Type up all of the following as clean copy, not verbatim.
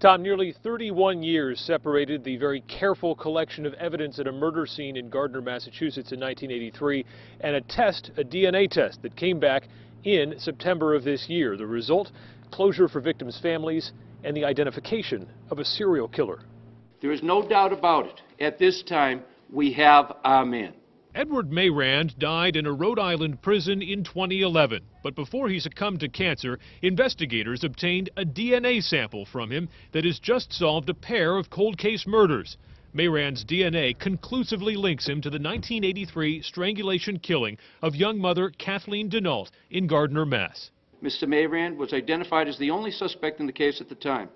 Tom, nearly 31 years separated the very careful collection of evidence at a murder scene in Gardner, Massachusetts in 1983 and a DNA test that came back in September of this year. The result, closure for victims' families and the identification of a serial killer. There is no doubt about it. At this time, we have our man. Edward Mayrand died in a Rhode Island prison in 2011. But before he succumbed to cancer, investigators obtained a DNA sample from him that has just solved a pair of cold case murders. Mayrand's DNA conclusively links him to the 1983 strangulation killing of young mother Kathleen Denault in Gardner, Mass. Mr. Mayrand was identified as the only suspect in the case at the time.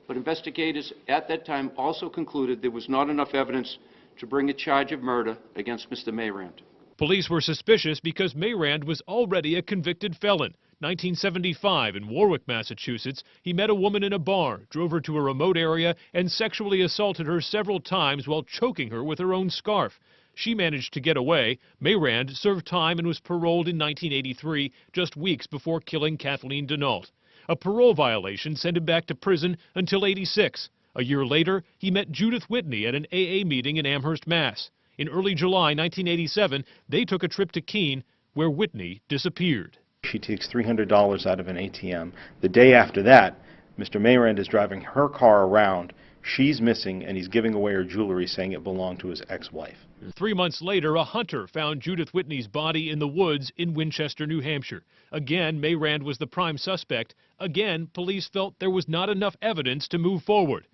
But investigators at that time also concluded there was not enough evidence to bring a charge of murder against Mr. Mayrand. Police were suspicious because Mayrand was already a convicted felon. 1975 in Warwick, Massachusetts, he met a woman in a bar, drove her to a remote area, and sexually assaulted her several times while choking her with her own scarf. She managed to get away. Mayrand served time and was paroled in 1983, just weeks before killing Kathleen Denault. A parole violation sent him back to prison until '86. A year later, he met Judith Whitney at an AA meeting in Amherst, Mass. In early July 1987, they took a trip to Keene, where Whitney disappeared. She takes $300 out of an ATM. The day after that, Mr. Mayrand is driving her car around. She's missing, and he's giving away her jewelry, saying it belonged to his ex-wife. 3 months later, a hunter found Judith Whitney's body in the woods in Winchester, New Hampshire. Again, Mayrand was the prime suspect. Again, police felt there was not enough evidence to move forward.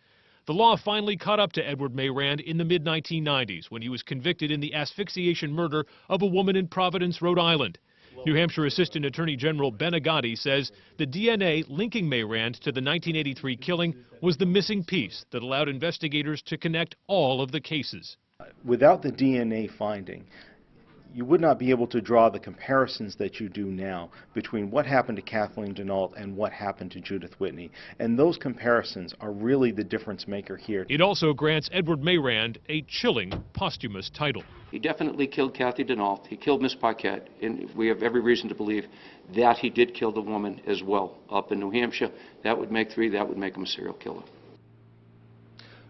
The law finally caught up to Edward Mayrand in the mid-1990s when he was convicted in the asphyxiation murder of a woman in Providence, Rhode Island. New Hampshire Assistant Attorney General Ben Agati says the DNA linking Mayrand to the 1983 killing was the missing piece that allowed investigators to connect all of the cases. Without the DNA finding, you would not be able to draw the comparisons that you do now between what happened to Kathleen Denault and what happened to Judith Whitney. And those comparisons are really the difference maker here. It also grants Edward Mayrand a chilling posthumous title. He definitely killed Kathy Denault. He killed Miss Paquette, and we have every reason to believe that he did kill the woman as well up in New Hampshire. That would make three. That would make him a serial killer.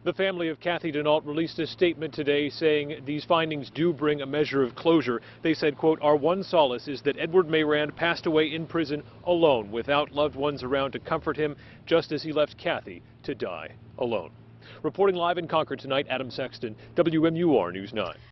The family of Kathy Denault released a statement today saying these findings do bring a measure of closure. They said, quote, "Our one solace is that Edward Mayrand passed away in prison alone, without loved ones around to comfort him, just as he left Kathy to die alone." Reporting live in Concord tonight, Adam Sexton, WMUR News 9.